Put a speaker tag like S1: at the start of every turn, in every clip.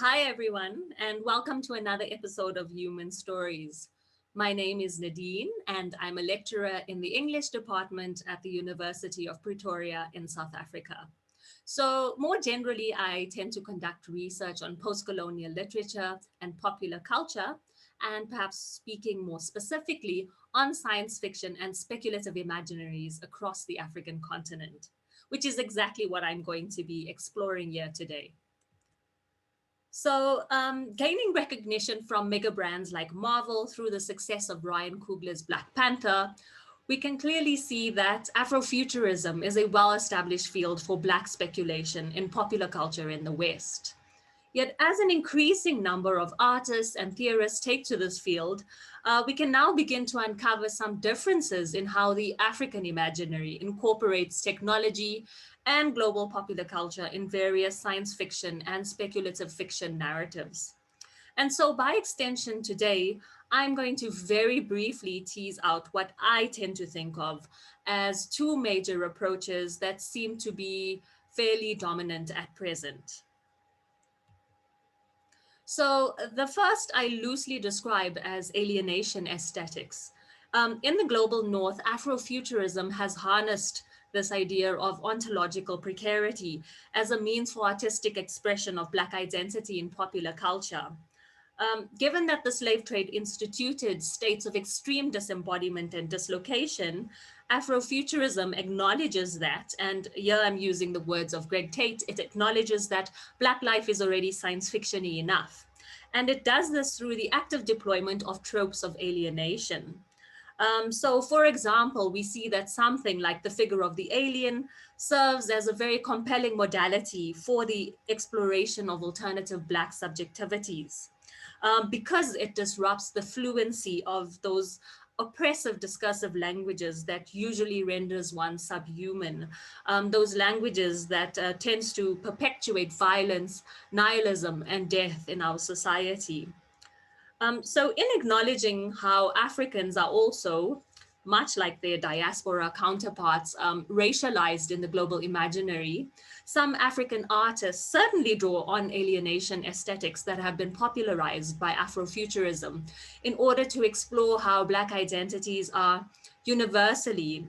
S1: Hi, everyone, and welcome to another episode of Human Stories. My name is Nedine, and I'm a lecturer in the English department at the University of Pretoria in South Africa. So more generally, I tend to conduct research on post-colonial literature and popular culture, and perhaps speaking more specifically on science fiction and speculative imaginaries across the African continent, which is exactly what I'm going to be exploring here today. So, gaining recognition from mega brands like Marvel through the success of Ryan Coogler's Black Panther, we can clearly see that Afrofuturism is a well-established field for Black speculation in popular culture in the West. Yet, as an increasing number of artists and theorists take to this field, we can now begin to uncover some differences in how the African imaginary incorporates technology and global popular culture in various science fiction and speculative fiction narratives. And so, by extension, today, I'm going to very briefly tease out what I tend to think of as two major approaches that seem to be fairly dominant at present. So the first I loosely describe as alienation aesthetics. In the global north, Afrofuturism has harnessed this idea of ontological precarity as a means for artistic expression of Black identity in popular culture. Given that the slave trade instituted states of extreme disembodiment and dislocation, Afrofuturism acknowledges that, and here I'm using the words of Greg Tate, it acknowledges that Black life is already science fiction-y enough. And it does this through the active deployment of tropes of alienation. So for example, we see that something like the figure of the alien serves as a very compelling modality for the exploration of alternative Black subjectivities. Because it disrupts the fluency of those oppressive discursive languages that usually renders one subhuman, those languages that tends to perpetuate violence, nihilism, and death in our society. So in acknowledging how Africans are also, much like their diaspora counterparts, racialized in the global imaginary, some African artists certainly draw on alienation aesthetics that have been popularized by Afrofuturism in order to explore how Black identities are universally,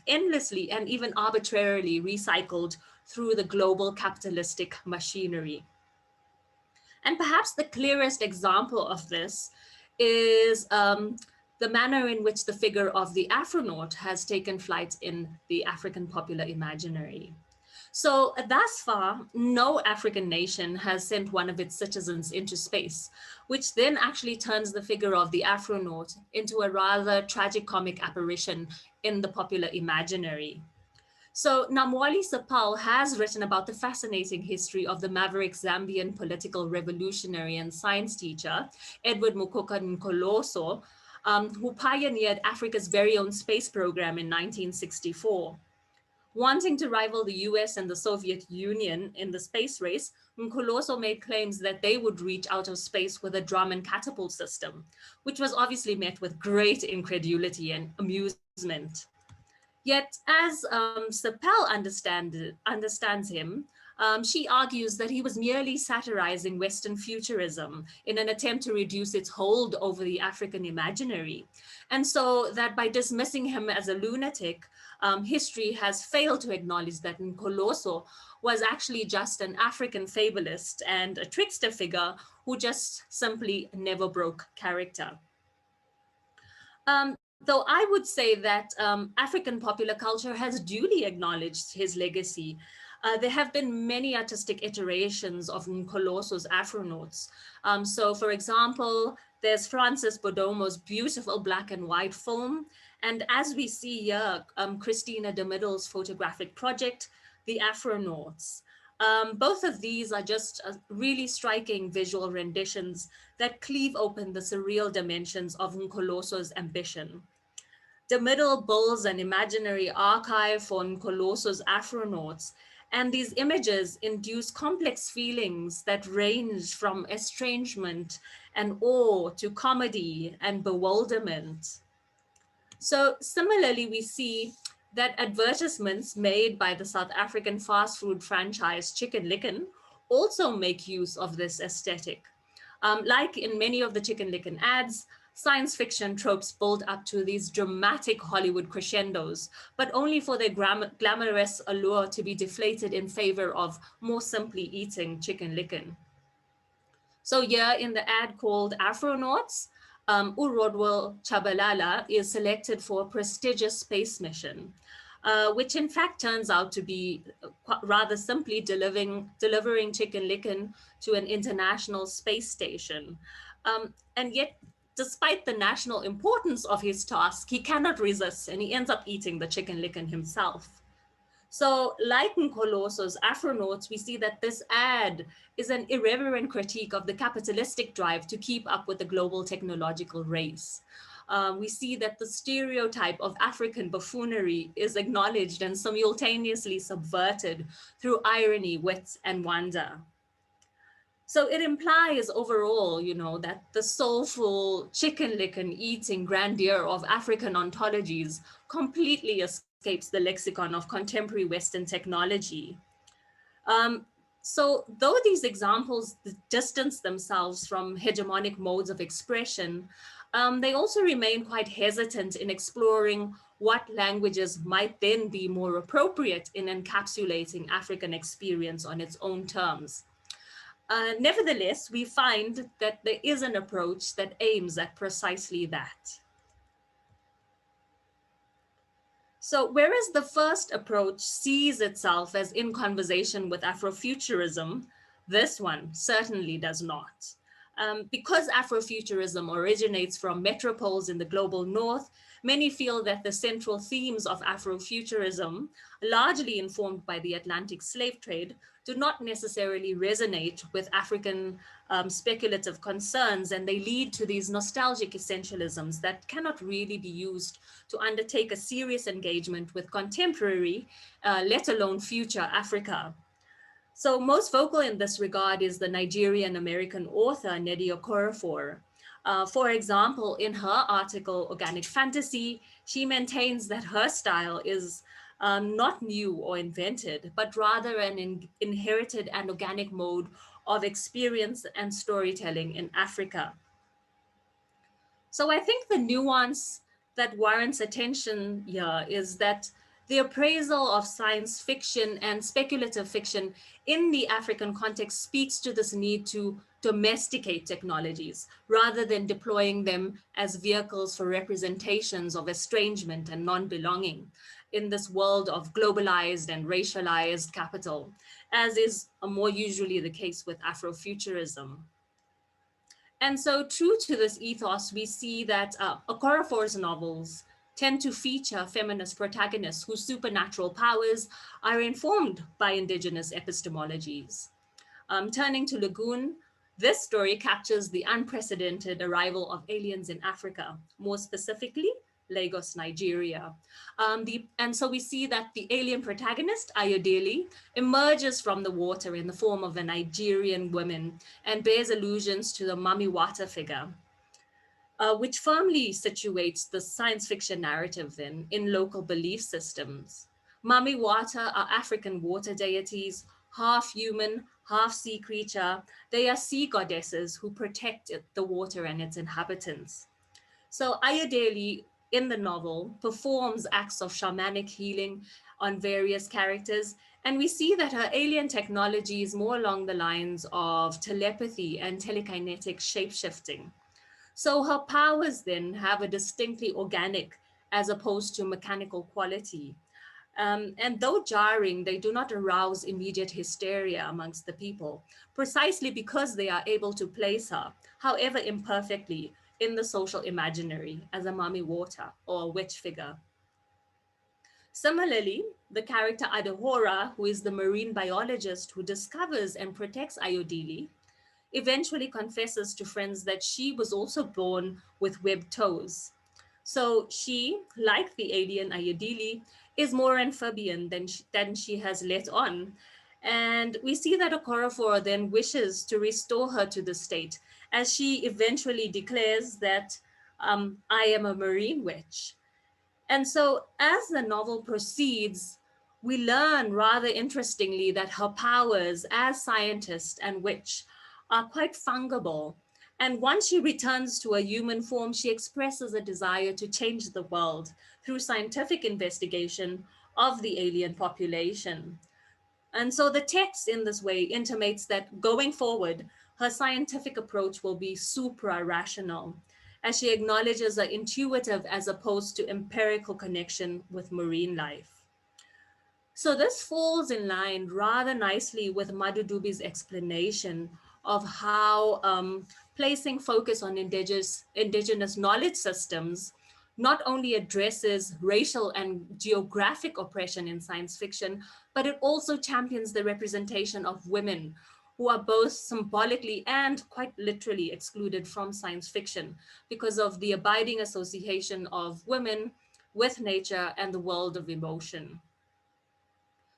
S1: endlessly, and even arbitrarily recycled through the global capitalistic machinery. And perhaps the clearest example of this is the manner in which the figure of the Afronaut has taken flight in the African popular imaginary. So thus far, no African nation has sent one of its citizens into space, which then actually turns the figure of the Afronaut into a rather tragicomic apparition in the popular imaginary. So Namwali Sapal has written about the fascinating history of the maverick Zambian political revolutionary and science teacher, Edward Mukoka Nkoloso, who pioneered Africa's very own space program in 1964. Wanting to rival the US and the Soviet Union in the space race, Nkoloso made claims that they would reach outer space with a drum and catapult system, which was obviously met with great incredulity and amusement. Yet, as Sapel understands him, she argues that he was merely satirizing Western futurism in an attempt to reduce its hold over the African imaginary. And so that by dismissing him as a lunatic, history has failed to acknowledge that Nkoloso was actually just an African fabulist and a trickster figure who just simply never broke character. Though I would say that African popular culture has duly acknowledged his legacy. There have been many artistic iterations of Nkoloso's Afronauts. So for example, there's Francis Bodomo's beautiful black and white film. And as we see here, Christina de Middel's photographic project, The Afronauts. Both of these are just really striking visual renditions that cleave open the surreal dimensions of Nkoloso's ambition. De Middel builds an imaginary archive for Nkoloso's Afronauts, and these images induce complex feelings that range from estrangement and awe to comedy and bewilderment. So similarly, we see that advertisements made by the South African fast food franchise Chicken Licken also make use of this aesthetic. Like in many of the Chicken Licken ads, science fiction tropes build up to these dramatic Hollywood crescendos, but only for their glamorous allure to be deflated in favor of more simply eating chicken licken. So here in the ad called Afronauts, Urodwal Chabalala is selected for a prestigious space mission, which in fact turns out to be rather simply delivering chicken licken to an international space station. And yet, despite the national importance of his task, he cannot resist and he ends up eating the chicken licken himself. So, like Nkoloso's Afronauts, we see that this ad is an irreverent critique of the capitalistic drive to keep up with the global technological race. We see that the stereotype of African buffoonery is acknowledged and simultaneously subverted through irony, wit, and wonder. So it implies overall, that the soulful chicken licken eating grandeur of African ontologies completely escapes the lexicon of contemporary Western technology. Um, so though these examples distance themselves from hegemonic modes of expression, they also remain quite hesitant in exploring what languages might then be more appropriate in encapsulating African experience on its own terms. Nevertheless, we find that there is an approach that aims at precisely that. So, whereas the first approach sees itself as in conversation with Afrofuturism, this one certainly does not. Because Afrofuturism originates from metropoles in the global north, many feel that the central themes of Afrofuturism, largely informed by the Atlantic slave trade, do not necessarily resonate with African speculative concerns, and they lead to these nostalgic essentialisms that cannot really be used to undertake a serious engagement with contemporary, let alone future Africa. So most vocal in this regard is the Nigerian American author Nnedi Okorafor. For example, in her article Organic Fantasy, she maintains that her style is not new or invented, but rather an inherited and organic mode of experience and storytelling in Africa. So I think the nuance that warrants attention here is that the appraisal of science fiction and speculative fiction in the African context speaks to this need to domesticate technologies rather than deploying them as vehicles for representations of estrangement and non-belonging in this world of globalized and racialized capital, as is more usually the case with Afrofuturism. And so, true to this ethos, we see that Okorafor's novels tend to feature feminist protagonists whose supernatural powers are informed by indigenous epistemologies. Turning to Lagoon, this story captures the unprecedented arrival of aliens in Africa, more specifically, Lagos, Nigeria. And so we see that the alien protagonist, Ayodele, emerges from the water in the form of a Nigerian woman and bears allusions to the Mami Wata figure, which firmly situates the science fiction narrative then in local belief systems. Mami Wata are African water deities, half human, half sea creature. They are sea goddesses who protect the water and its inhabitants. So Ayodele in the novel performs acts of shamanic healing on various characters, and we see that her alien technology is more along the lines of telepathy and telekinetic shapeshifting. So her powers then have a distinctly organic as opposed to mechanical quality. And though jarring, they do not arouse immediate hysteria amongst the people, precisely because they are able to place her, however imperfectly, in the social imaginary as a Mami Water or a witch figure. Similarly, the character Adahora, who is the marine biologist who discovers and protects Ayodele, eventually confesses to friends that she was also born with webbed toes. So she, like the alien Ayodele, is more amphibian than she has let on. And we see that Okorafor then wishes to restore her to the state as she eventually declares that I am a marine witch. And so as the novel proceeds, We learn rather interestingly that her powers as scientist and witch are quite fungible. And once she returns to a human form, she expresses a desire to change the world through scientific investigation of the alien population. And so the text in this way intimates that going forward, her scientific approach will be supra rational, as she acknowledges an intuitive as opposed to empirical connection with marine life. So this falls in line rather nicely with Madudubi's explanation of how placing focus on indigenous knowledge systems not only addresses racial and geographic oppression in science fiction, but it also champions the representation of women who are both symbolically and quite literally excluded from science fiction because of the abiding association of women with nature and the world of emotion.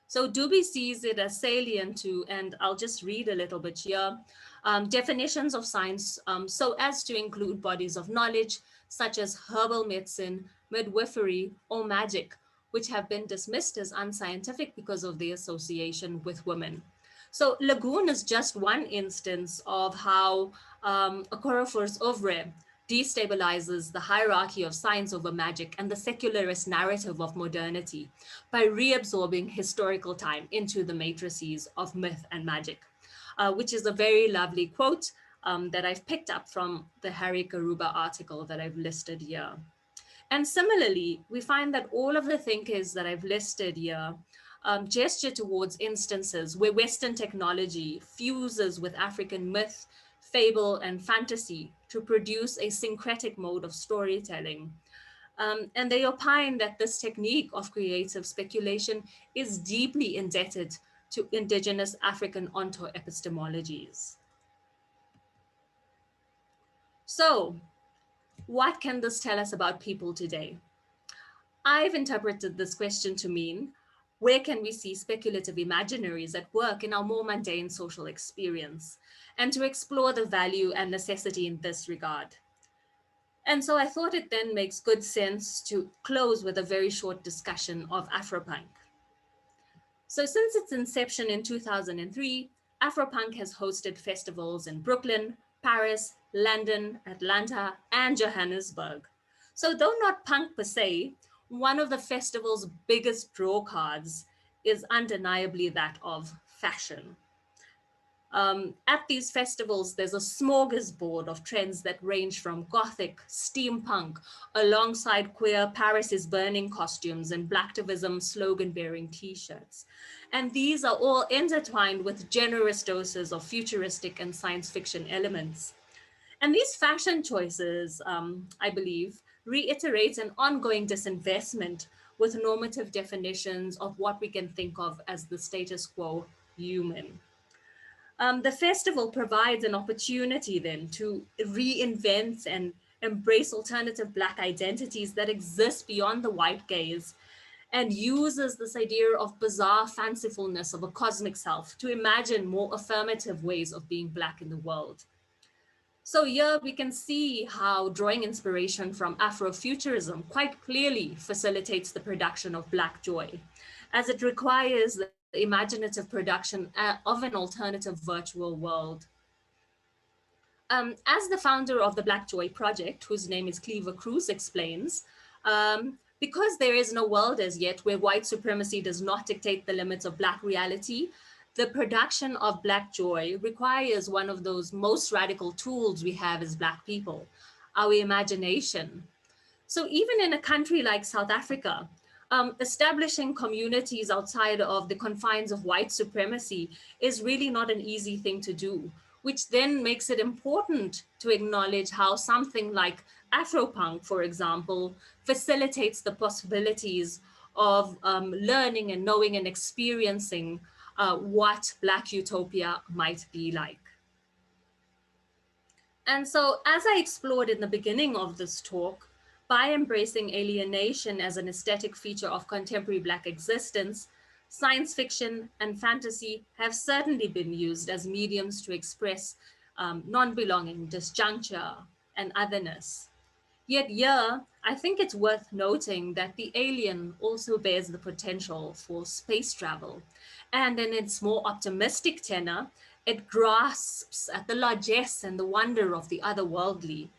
S1: So Dubey sees it as salient to, and I'll just read a little bit here, definitions of science so as to include bodies of knowledge such as herbal medicine, midwifery, or magic, which have been dismissed as unscientific because of the association with women. So Lagoon is just one instance of how Okorafor's oeuvre destabilizes the hierarchy of science over magic and the secularist narrative of modernity by reabsorbing historical time into the matrices of myth and magic, which is a very lovely quote that I've picked up from the Harry Karuba article that I've listed here. And similarly, we find that all of the thinkers that I've listed here gesture towards instances where Western technology fuses with African myth, fable, and fantasy to produce a syncretic mode of storytelling. And they opine that this technique of creative speculation is deeply indebted to indigenous African ontoepistemologies. So, what can this tell us about people today? I've interpreted this question to mean, where can we see speculative imaginaries at work in our more mundane social experience, and to explore the value and necessity in this regard. And so I thought it then makes good sense to close with a very short discussion of Afropunk. So since its inception in 2003, Afropunk has hosted festivals in Brooklyn, Paris, London, Atlanta, and Johannesburg. So though not punk per se, one of the festival's biggest draw cards is undeniably that of fashion. At these festivals, there's a smorgasbord of trends that range from gothic, steampunk, alongside queer Paris is burning costumes and blacktivism slogan-bearing t-shirts. And these are all intertwined with generous doses of futuristic and science fiction elements. And these fashion choices, I believe, reiterate an ongoing disinvestment with normative definitions of what we can think of as the status quo human. The festival provides an opportunity then to reinvent and embrace alternative Black identities that exist beyond the white gaze and uses this idea of bizarre fancifulness of a cosmic self to imagine more affirmative ways of being Black in the world. So here we can see how drawing inspiration from Afrofuturism quite clearly facilitates the production of Black joy, as it requires the imaginative production of an alternative virtual world. As the founder of the Black Joy Project, whose name is Cleaver Cruz, explains, because there is no world as yet where white supremacy does not dictate the limits of Black reality, the production of Black joy requires one of those most radical tools we have as Black people, our imagination. So even in a country like South Africa, establishing communities outside of the confines of white supremacy is really not an easy thing to do, which then makes it important to acknowledge how something like Afropunk, for example, facilitates the possibilities of learning and knowing and experiencing what Black utopia might be like. And so, as I explored in the beginning of this talk, by embracing alienation as an aesthetic feature of contemporary Black existence, science fiction and fantasy have certainly been used as mediums to express non-belonging, disjuncture, and otherness. Yet here, I think it's worth noting that the alien also bears the potential for space travel. And in its more optimistic tenor, it grasps at the largesse and the wonder of the otherworldly.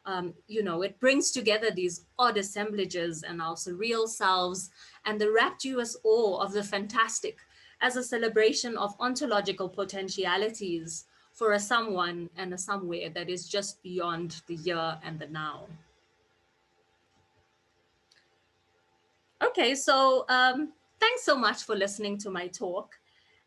S1: It brings together these odd assemblages and our surreal selves and the rapturous awe of the fantastic as a celebration of ontological potentialities for a someone and a somewhere that is just beyond the here and the now. Okay, so thanks so much for listening to my talk.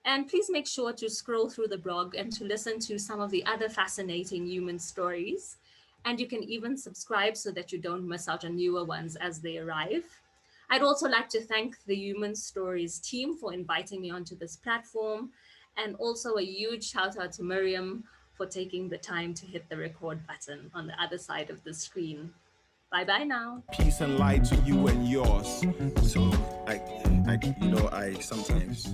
S1: And please make sure to scroll through the blog and to listen to some of the other fascinating human stories. And you can even subscribe so that you don't miss out on newer ones as they arrive. I'd also like to thank the Human Stories team for inviting me onto this platform. And also a huge shout out to Miriam for taking the time to hit the record button on the other side of the screen. Bye bye now.
S2: Peace and light to you and yours. So I sometimes